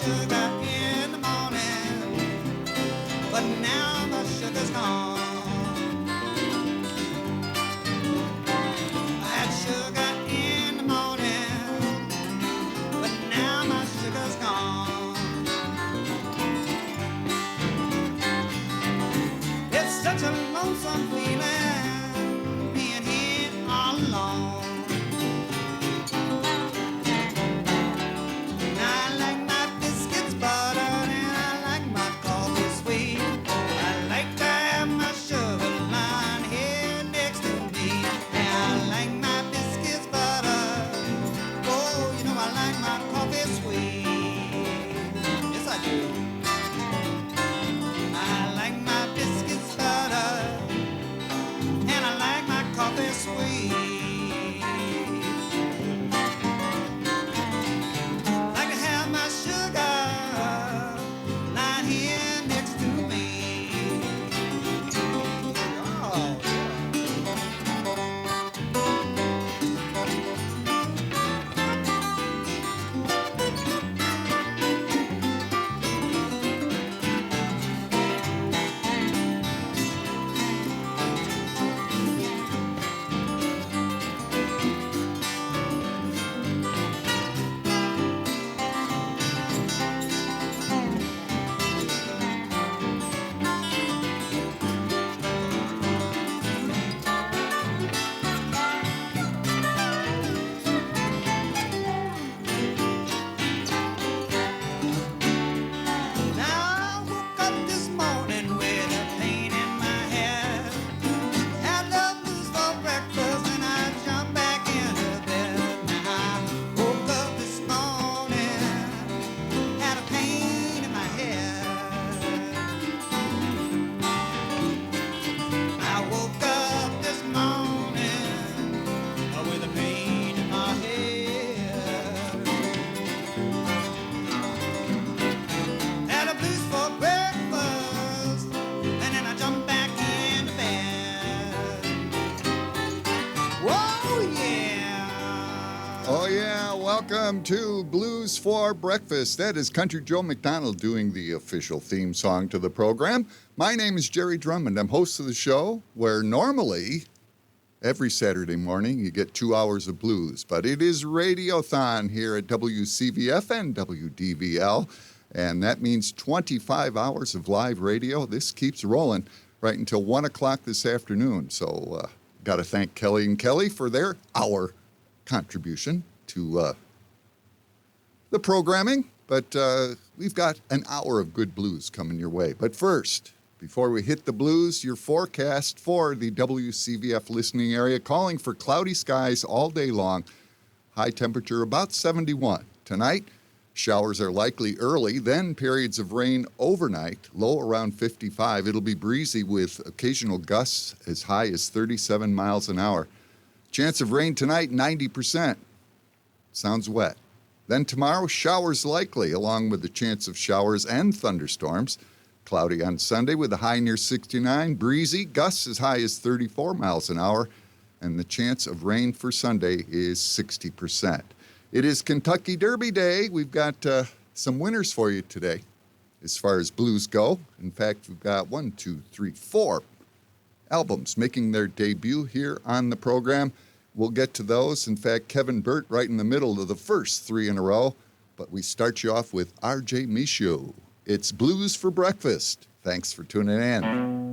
sugar in the morning, but now my sugar's gone. I had sugar in the morning, but now my sugar's gone. It's such a lonesome feeling being here all alone. Welcome to Blues for Breakfast. That is Country Joe McDonald doing the official theme song to the program. My name is Jerry Drummond. I'm host of the show where normally every Saturday morning you get 2 hours of blues, but it is Radiothon here at WCVF and WDVL, and that means 25 hours of live radio. This keeps rolling right until 1 o'clock this afternoon, so got to thank Kelly and Kelly for their hour contribution to the programming, but we've got an hour of good blues coming your way. But first, before we hit the blues, your forecast for the WCVF listening area, calling for cloudy skies all day long, high temperature about 71. Tonight, showers are likely early, then periods of rain overnight, low around 55. It'll be breezy with occasional gusts as high as 37 miles an hour. Chance of rain tonight, 90%. Sounds wet. Then tomorrow, showers likely, along with the chance of showers and thunderstorms. Cloudy on Sunday with a high near 69. Breezy, gusts as high as 34 miles an hour. And the chance of rain for Sunday is 60%. It is Kentucky Derby Day. We've got some winners for you today as far as blues go. In fact, we've got 4 albums making their debut here on the program. We'll get to those. In fact, Kevin Burt right in the middle of the first 3 in a row. But we start you off with R.J. Michaud. It's Blues for Breakfast. Thanks for tuning in.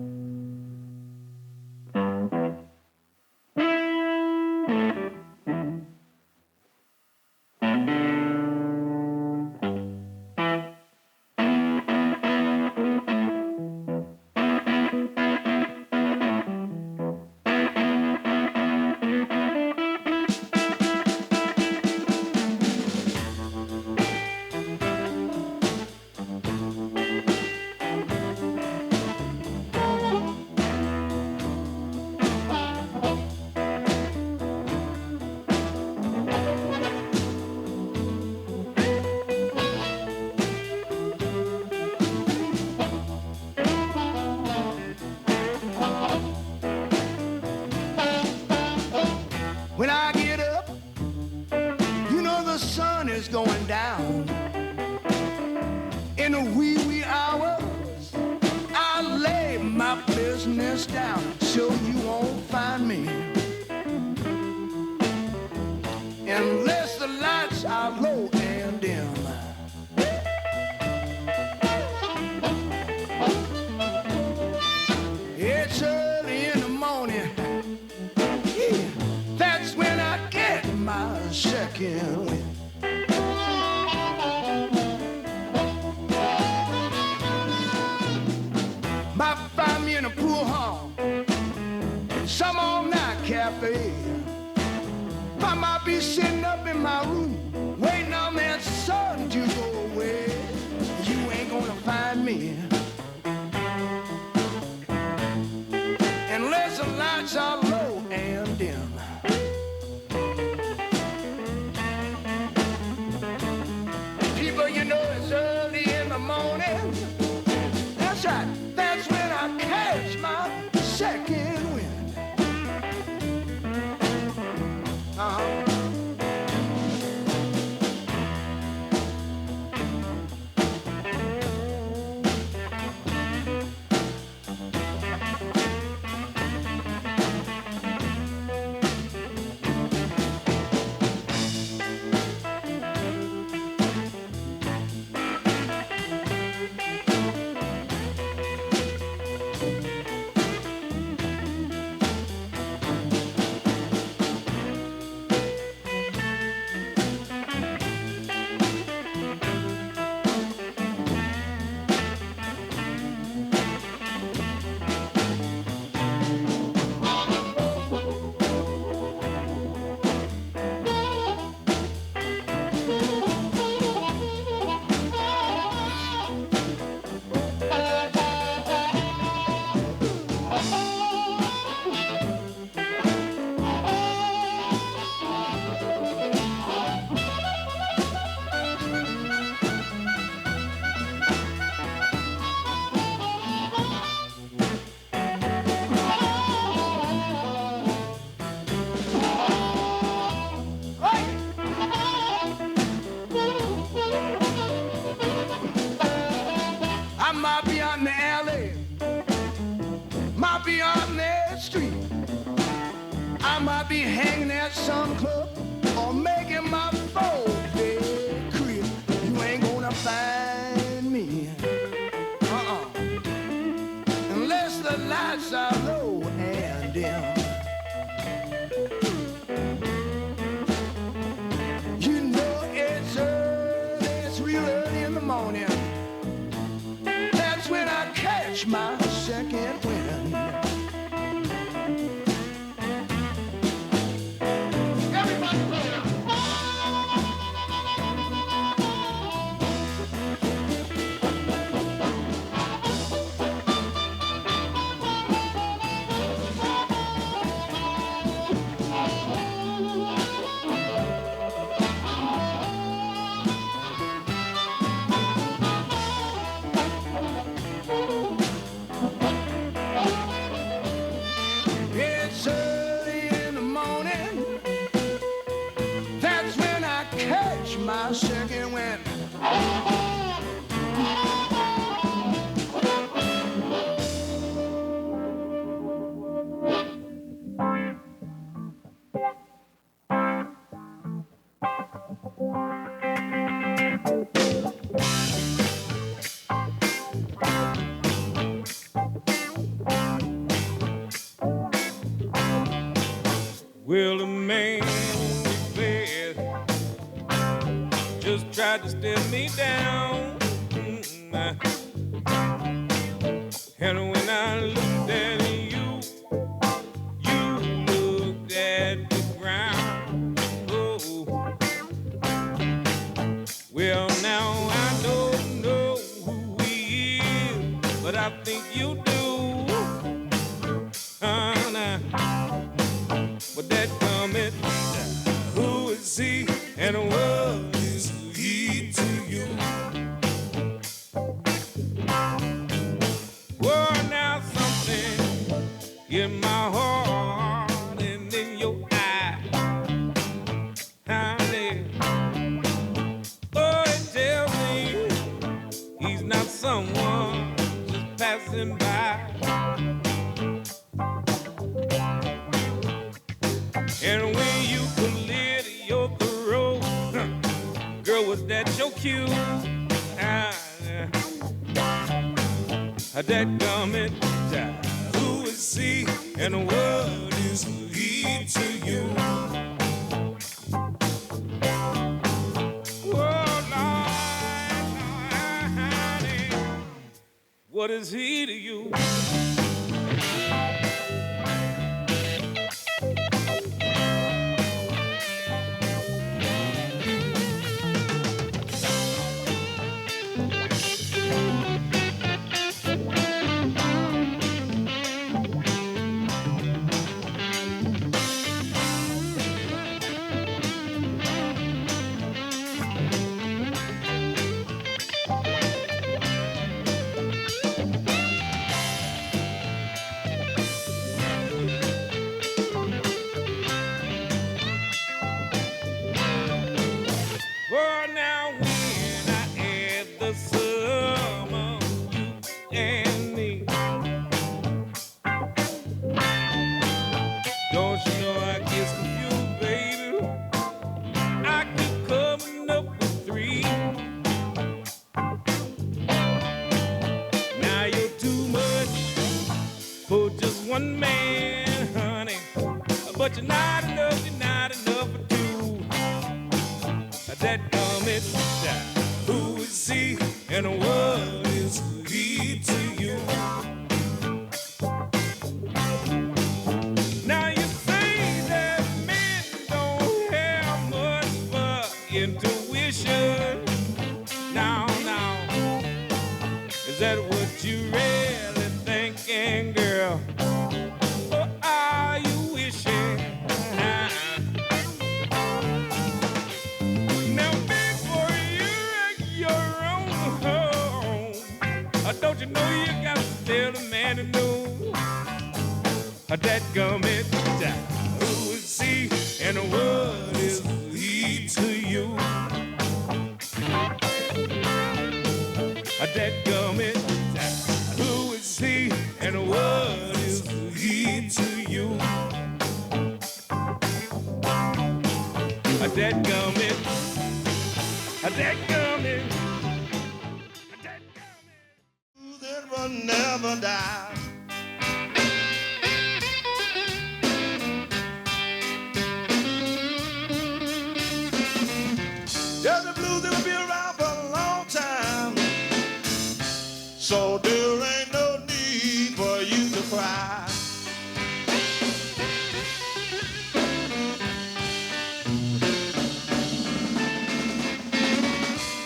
In the wee hours, I lay my business down so you won't find me. Unless the lights are low and dim. It's early in the morning. Yeah, that's when I get my second wind. Might find me in a pool hall, some all-night cafe. I might be sitting up in my room, waiting on that sun to go away. You ain't gonna find me unless the lights are low and dim. People, you know it's early in the morning. That's right, that's when I catch my second wind. Be hanging at some club or making my four-bed crib. You ain't gonna find me, unless the lights are low and dim. You know it's early, it's real early in the morning. That's when I catch my second wind. My second wind. Well, the man just tried to stare me down. And when I looked at you, you looked at the ground. Oh, well, now I don't know who he is, but I think you do. But that comment, who is he and what is he to you? Well, now something in my heart and in your eye, honey, oh, it tells me he's passing by. And when you cleared your throat, girl, was that your cue? That coming time. Who is he and what is he to you? Oh, Lord, what is he to you? One man, honey, but you're not enough for two. That coming time. Who is he and what is he to you? Now you say that men don't have much for intuition. Now, is that what you really thinking, girl? Don't you know you got to tell the man to know that coming time? Who is he and what is he to you? That coming time. Who is he and what is he to you? That coming. That coming. Never die. Yeah, the blues, they will be around for a long time. So there ain't no need for you to cry.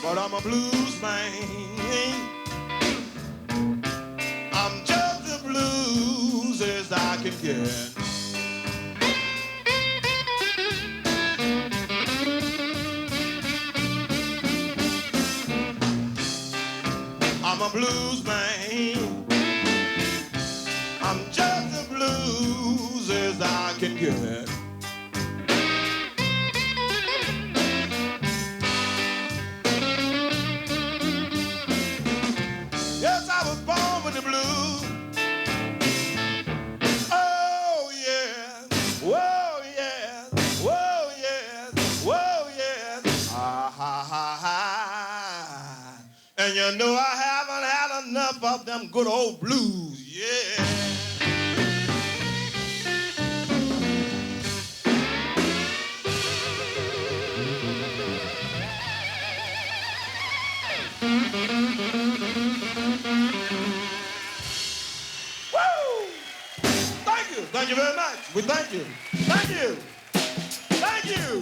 But I'm a blues man. I'm just the blues as I can get. I'm a blues man. I'm just the blues as I can get. Yes, I was born with the blues. Oh, yes. Whoa, yes. Whoa, yes. Whoa, yes. Ah, ha, ha, ha. And you know I haven't had enough of them good old blues, yeah. Thank you very much. We thank you. Thank you. Thank you.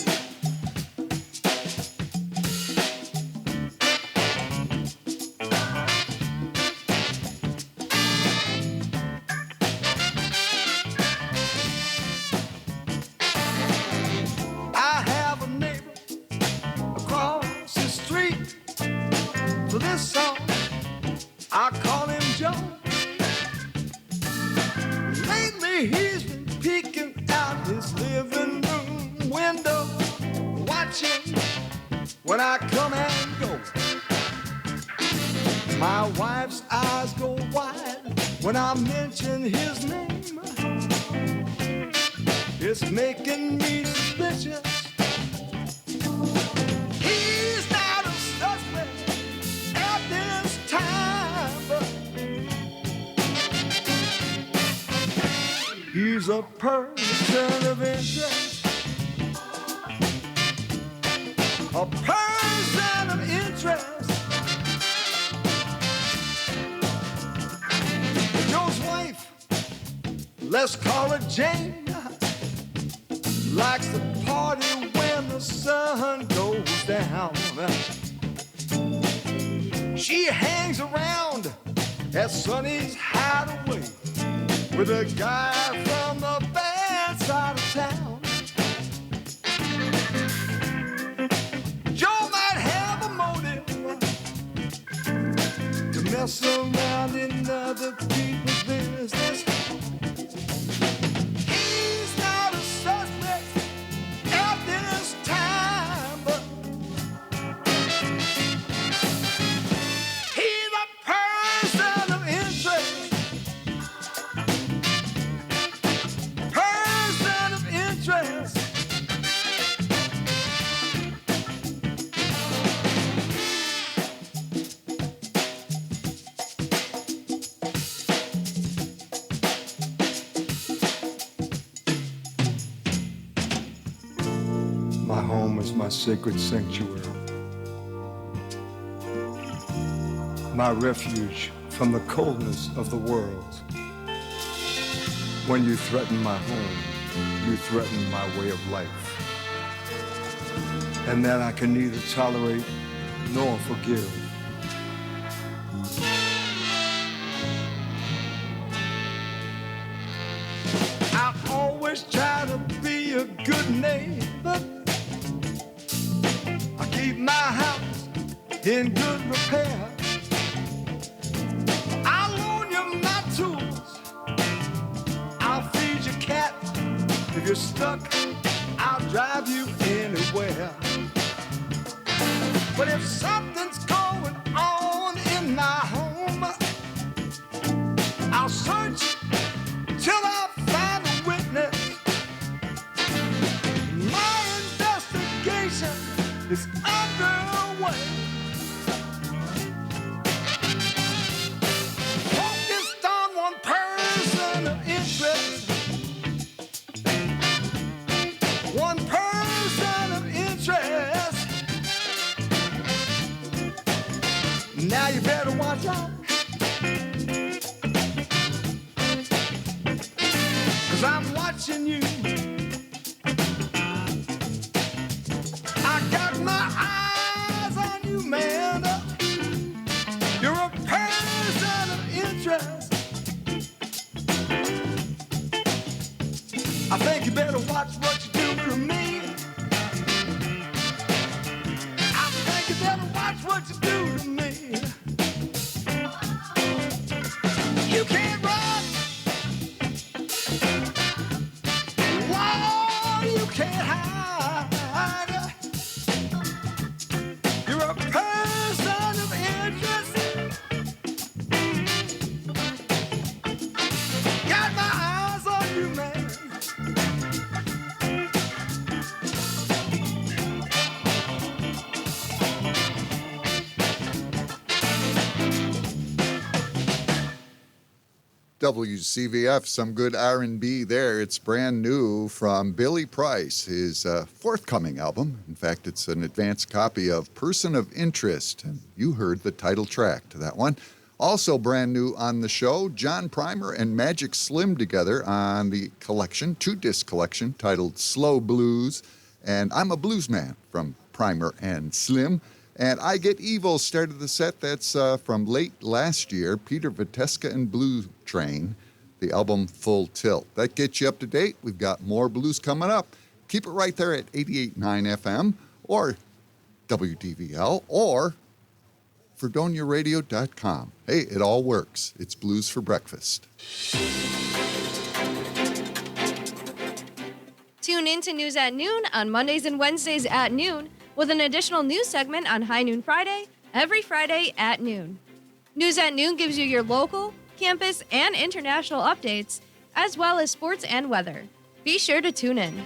I have a neighbor across the street. For this song, I call him Joe. Lately he's been peeking out his living room window, watching when I come and go. My wife's eyes go wide When I mention his name, it's making me suspicious. He's not a suspect at this time, but he's a person of interest. A person of interest. Joe's wife, let's call her Jane, likes to party when the sun goes down. She hangs around at Sonny's hideaway with a guy from the bad side of town. Joe might have a motive to mess around in other people's business. He's not a suspect at this time, but he's a person of interest. Person of interest. My home is my sacred sanctuary, my refuge from the coldness of the world. When you threaten my home, you threaten my way of life, and that I can neither tolerate nor forgive. I always try to be a good neighbor. I keep my house in good repair. I'll loan you my tools. I'll feed your cat. If you're stuck, I'll drive you anywhere. But if something's going on in my home, I'll search till I find a witness. My investigation is underway. Focused on one person of interest. One person of interest. Now you better watch out, 'cause I'm watching you. I got my eyes on you, man. You're a person of interest. I think you better watch what you do to me. I think you better watch what you do to me. You can't run. Whoa, you can't hide. You're a person of interest. Got my eyes on you, man. WCVF, some good R&B there. It's brand new from Billy Price, his forthcoming album. In fact, it's an advanced copy of Person of Interest, and you heard the title track to that one. Also brand new on the show, John Primer and Magic Slim together on the collection, 2-disc collection, titled Slow Blues, and I'm a Blues Man from Primer and Slim. And I Get Evil started the set. That's from late last year, Peter Viteska and Blue Train, the album Full Tilt. That gets you up to date. We've got more blues coming up. Keep it right there at 88.9 FM or WDVL or FredoniaRadio.com. Hey, it all works. It's Blues for Breakfast. Tune in to News at Noon on Mondays and Wednesdays at noon, with an additional news segment on High Noon Friday, every Friday at noon. News at Noon gives you your local, campus, and international updates, as well as sports and weather. Be sure to tune in.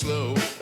Well,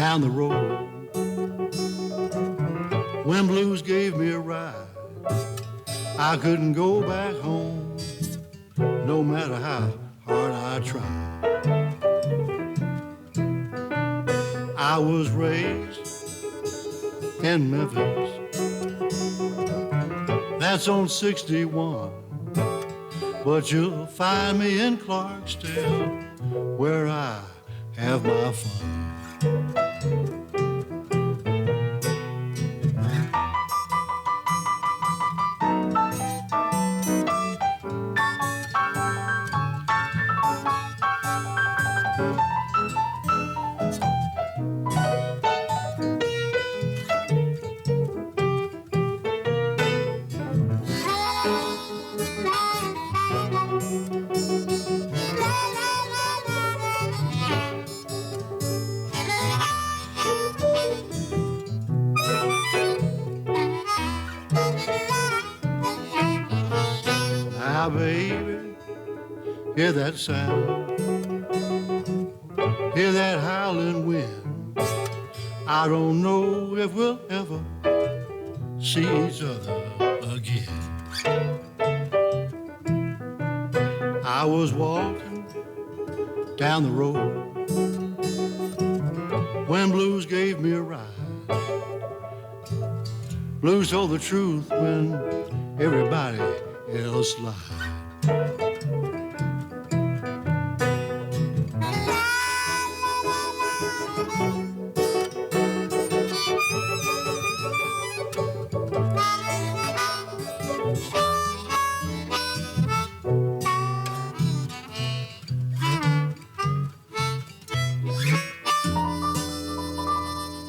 down the road. When blues gave me a ride, I couldn't go back home, no matter how hard I tried. I was raised in Memphis, that's on 61, but you'll find me in Clarksdale, where I have my fun. Now, baby, hear that sound, hear that howling wind. I don't know if we'll ever see each other again. I was walking down the road when blues gave me a ride. Blues told the truth when everybody else lied.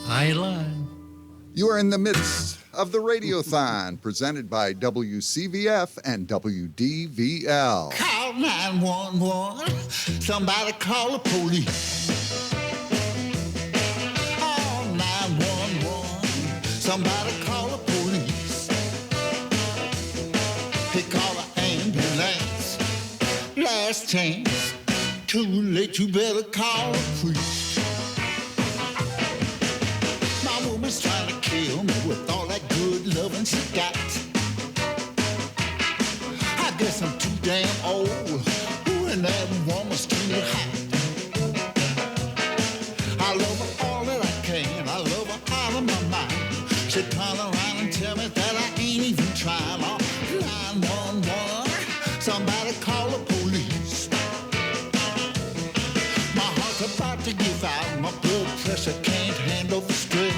I ain't lying. You are in the midst of the Radiothon, presented by WCVF and WDVL. Call 911. Somebody call the police. Call 911. Somebody call the police. They call the ambulance. Last chance. Too late, you better call the priest. My woman's trying to kill me with all that good loving she got. I guess I'm too damn old. Ooh, and that woman's too hot. I love her all that I can. I love her out of my mind. She turn around and tell me that I ain't even trying. Oh, 911, somebody call the police. My heart's about to give out. My blood pressure can't handle the stress.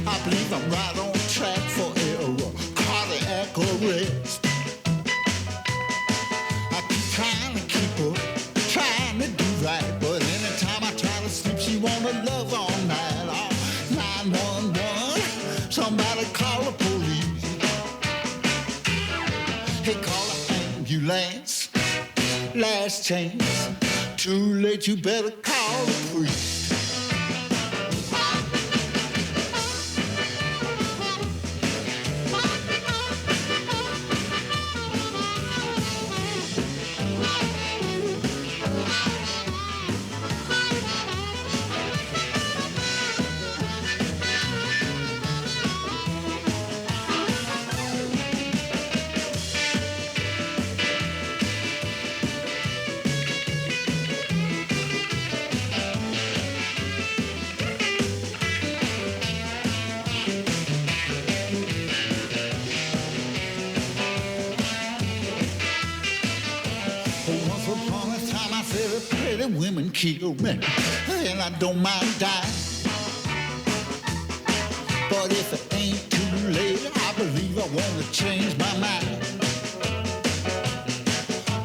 I believe I'm right on track for a cardiac arrest. I keep trying to keep up, trying to do right, but anytime I try to sleep, she wanna love all night. Oh, 911, somebody call the police. Hey, call an ambulance. Last chance. Too late, you better call the priest. Women kill me, and I don't mind dying. But if it ain't too late, I believe I want to change my mind.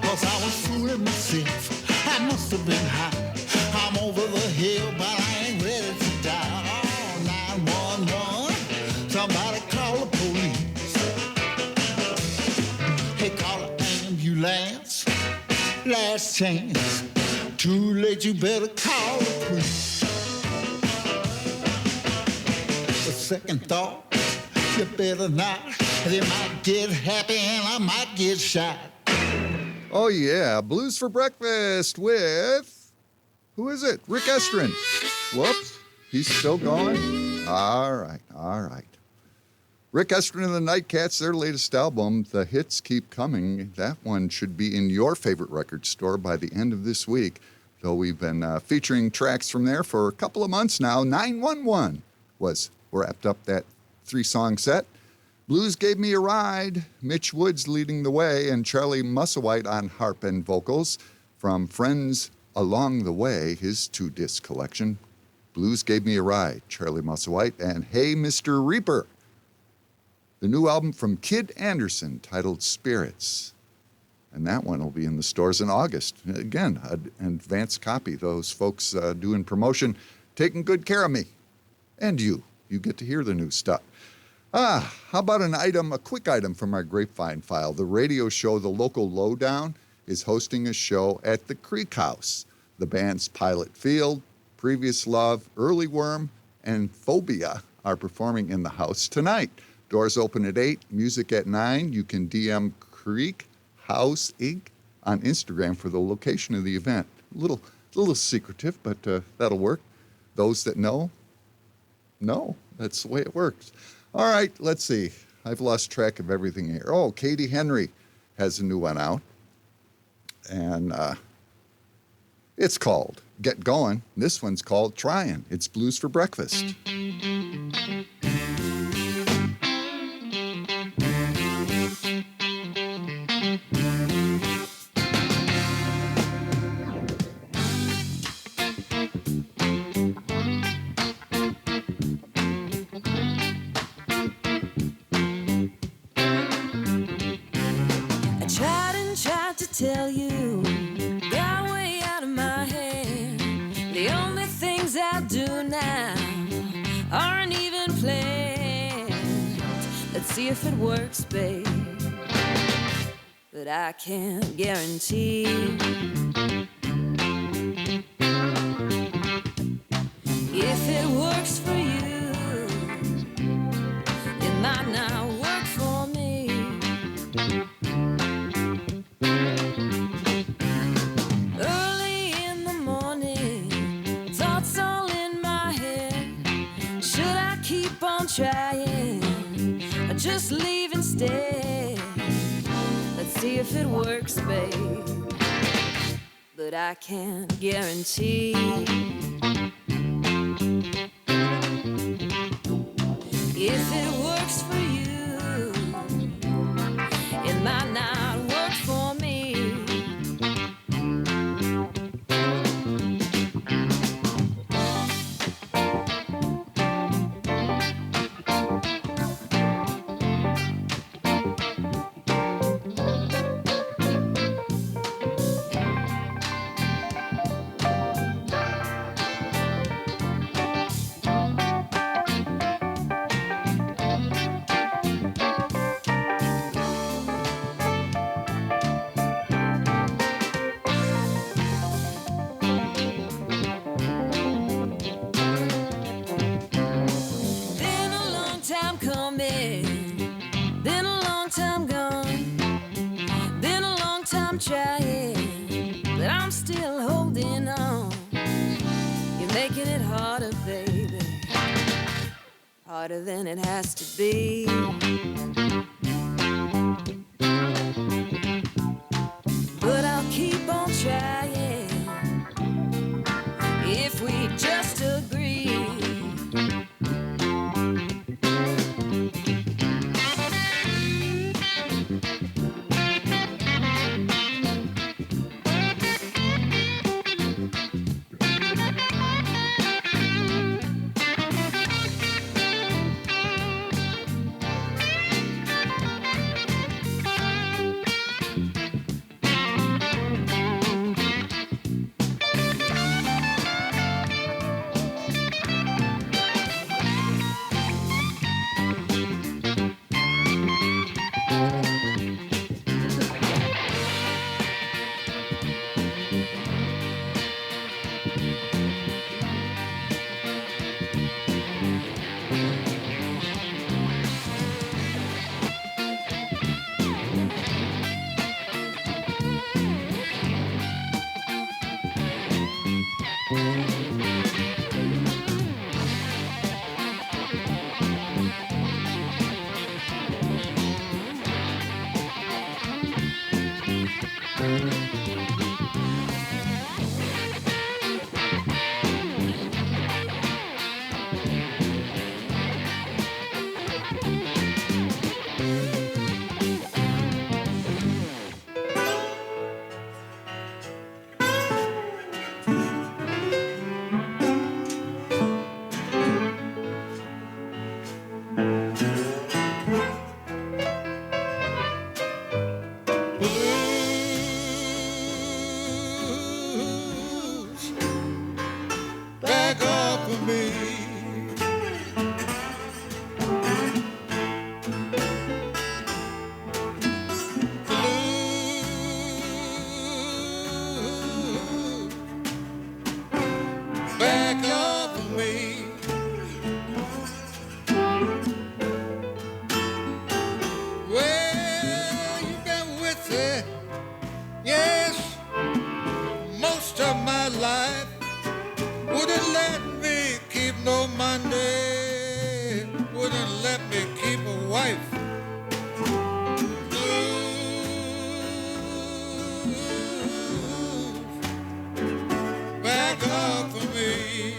'Cause I was fooling myself, I must have been high. I'm over the hill, but I ain't ready to die. Oh, 911, somebody call the police. Hey, call an ambulance, last chance. Too late, you better call the priest. The second thought, you better not. They might get happy and I might get shot. Oh, yeah, Blues for Breakfast with Who is it? Rick Estrin. Whoops. He's still going? All right. Rick Estrin and the Nightcats, their latest album, The Hits Keep Coming. That one should be in your favorite record store by the end of this week, though we've been featuring tracks from there for a couple of months now. 911 was wrapped up that 3-song set. Blues Gave Me a Ride, Mitch Woods leading the way, and Charlie Musselwhite on harp and vocals from Friends Along the Way, his 2-disc collection. Blues Gave Me a Ride, Charlie Musselwhite, and Hey Mr. Reaper, the new album from Kid Anderson titled Spirits. And that one will be in the stores in August. Again, an advance copy. Those folks doing promotion, taking good care of me. And you get to hear the new stuff. How about a quick item from our Grapevine file? The radio show, The Local Lowdown, is hosting a show at the Creek House. The bands Pilot Field, Previous Love, Early Worm, and Phobia are performing in the house tonight. Doors open at 8, music at 9. You can DM Creek House Inc. on Instagram for the location of the event. A little secretive, but that'll work. Those that know, that's the way it works. All right, let's see. I've lost track of everything here. Oh, Katie Henry has a new one out. And it's called Get Going. This one's called Tryin'. It's Blues for Breakfast. Tell you, got way out of my head. The only things I do now aren't even planned. Let's see if it works, babe. But I can't guarantee. If it works for you, it might not work for me. Trying, or just leave instead. Let's see if it works, babe. But I can't guarantee. If it works for you, it might not work for me. Trying, but I'm still holding on. You're making it harder, baby, harder than it has to be. But I'll keep on trying if we just agree. Back off of me. Back off of me. Well, you've been with it, yes, most of my life. Wouldn't let me keep no money, wouldn't let me keep a wife. Back off of me.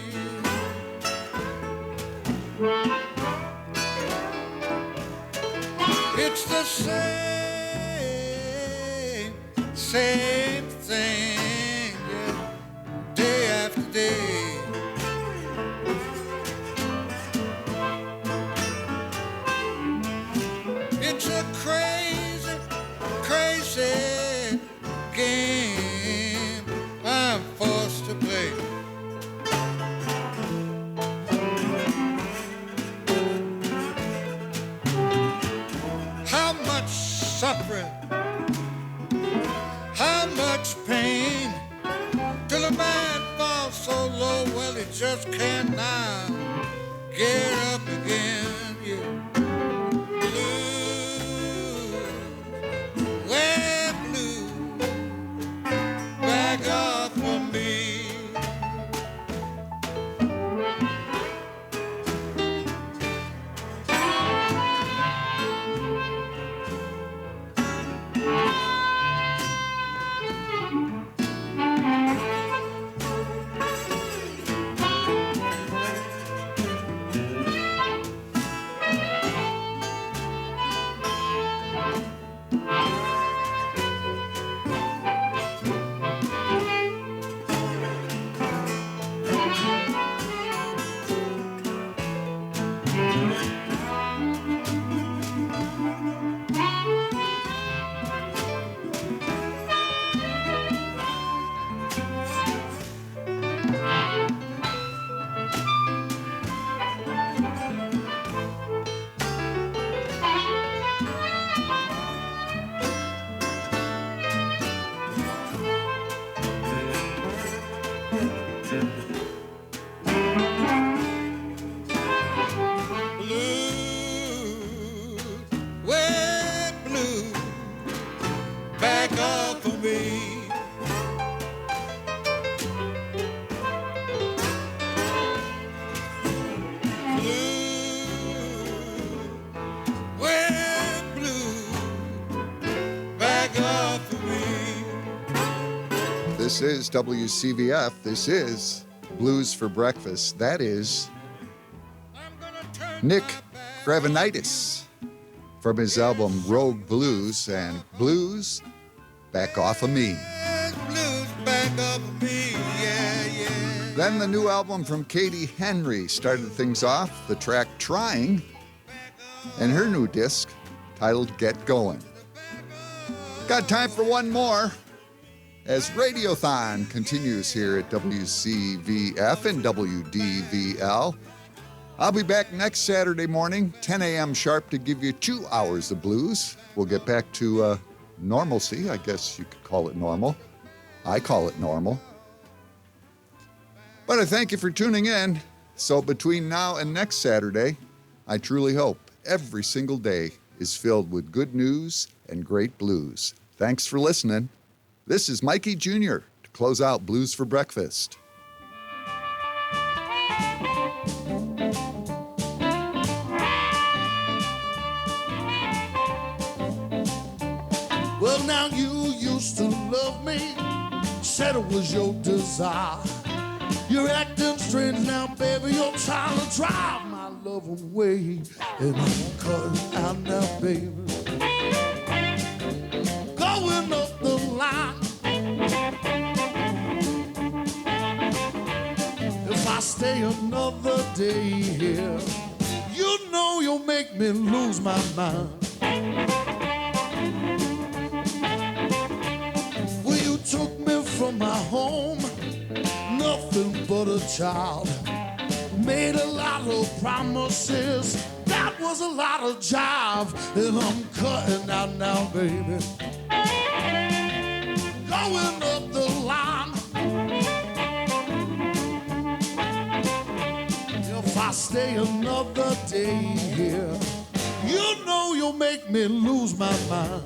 It's the same thing, yeah, day after day. It's a crazy game I'm forced to play. How much suffering, how much pain, till a man falls so low, well, he just can't now get up again. Yeah. Well, blue, back off from me. This is WCVF. This is Blues for Breakfast. That is Nick Gravenitis from his album Rogue Blues, and Blues Back Off of Me. Blues back off of me, yeah, yeah. Then the new album from Katie Henry started things off, the track Trying, and her new disc titled Get Going. Got time for one more as Radiothon continues here at WCVF and WDVL. I'll be back next Saturday morning, 10 a.m. sharp, to give you 2 hours of blues. We'll get back to normalcy. I guess you could call it normal. I call it normal. But I thank you for tuning in. So between now and next Saturday, I truly hope every single day is filled with good news and great blues. Thanks for listening. This is Mikey Jr. to close out Blues for Breakfast. Well, now you used to love me, said it was your desire. You're acting strange now, baby, you're trying to drive my love away. And I'm cutting out now, baby, going up the line. If I stay another day here, you know you you make me lose my mind. Well, you took me from my home, nothing but a child. Made a lot of promises, that was a lot of jive. And I'm cutting out now, baby, going up the line. If I stay another day here, you know you'll make me lose my mind.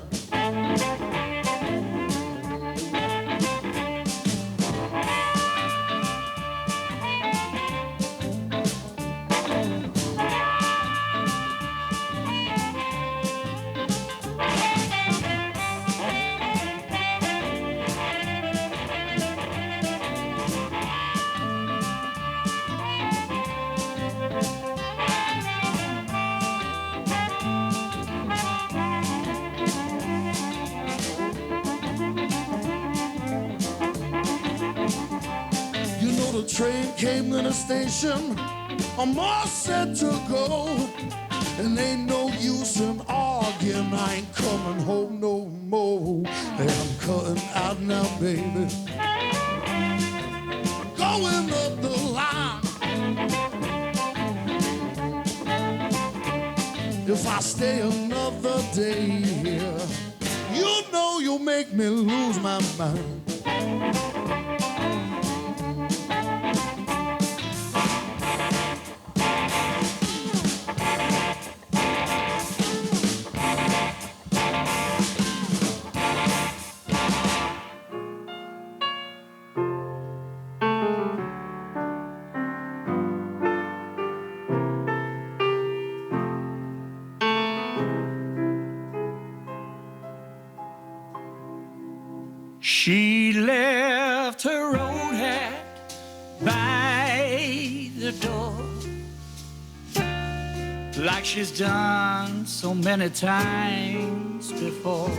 The train came to the station, I'm all set to go. And ain't no use in arguing, I ain't coming home no more. And I'm cutting out now, baby, going up the line. If I stay another day here, you know you'll make me lose my mind. She left her old hat by the door, like she's done so many times before.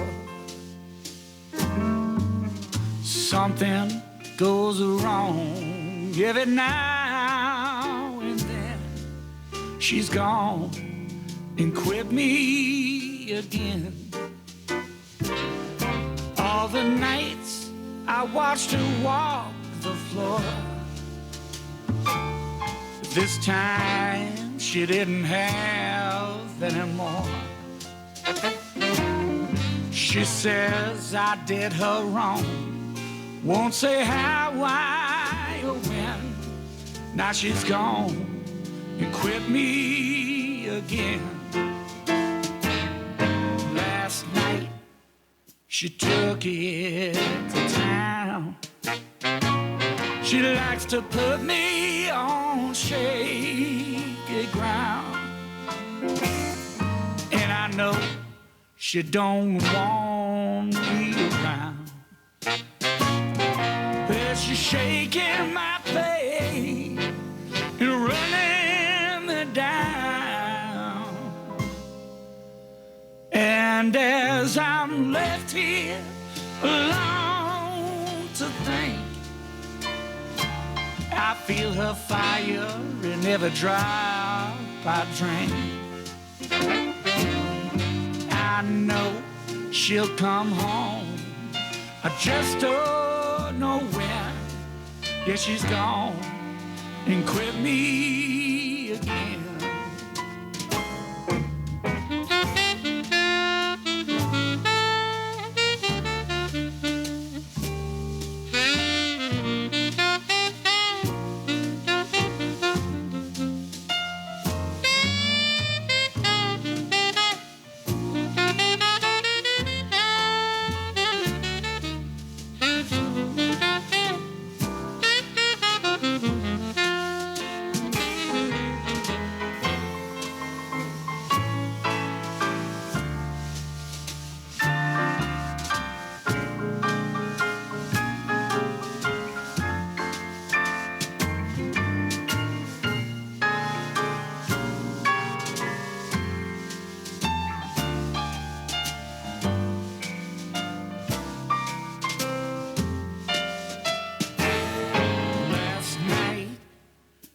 Something goes wrong every now and then. She's gone and quit me again. All the nights I watched her walk the floor. This time she didn't have any more. She says I did her wrong, won't say how, why, or when. Now she's gone and quit me again. Last night she took it to town. She likes to put me on shaky ground. And I know she don't want me around. But she's shaking my faith and running me down. And as I'm left here alone to think, I feel her fire in every drop I drink. I know she'll come home, I just don't know when. Yeah, she's gone and quit me again.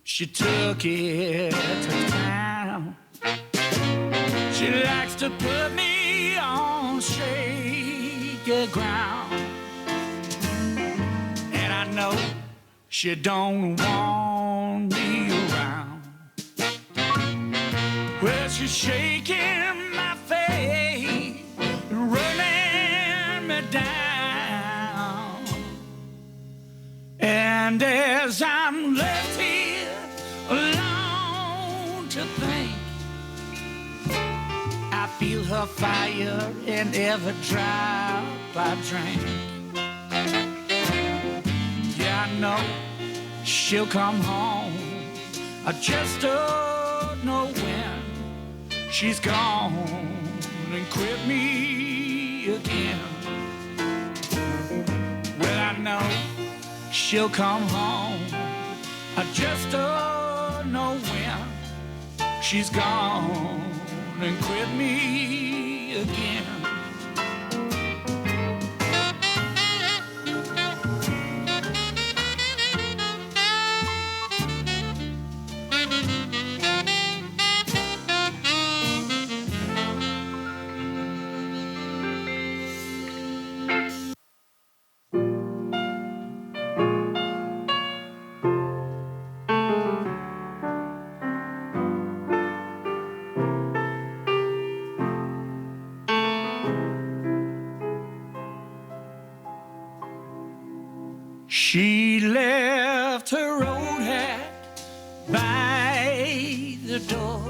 She took it to town. to put me on shaky ground. And I know she don't want me around. Well, she's shaking my faith, running me down. And as I'm left here alone to think, I feel her fire in every drop I drink. Yeah, I know she'll come home. I just don't know when. She's gone and quit me again. Well, I know she'll come home. I just don't know when. She's gone and quit me again. She left her old hat by the door,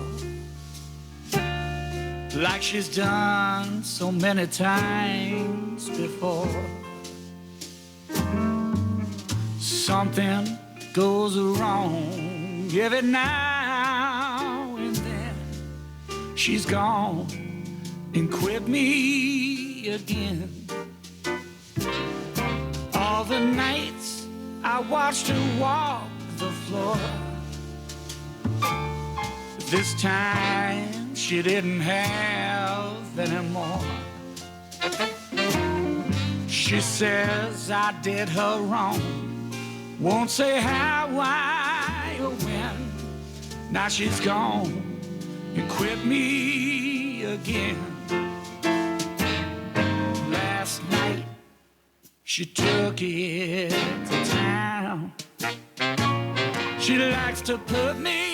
like she's done so many times before. Something goes wrong every now and then. She's gone and quit me again. All the nights I watched her walk the floor. This time she didn't have any more. She says I did her wrong, won't say how, why, or when. Now she's gone and quit me again. Last night she took it to town. She likes to put me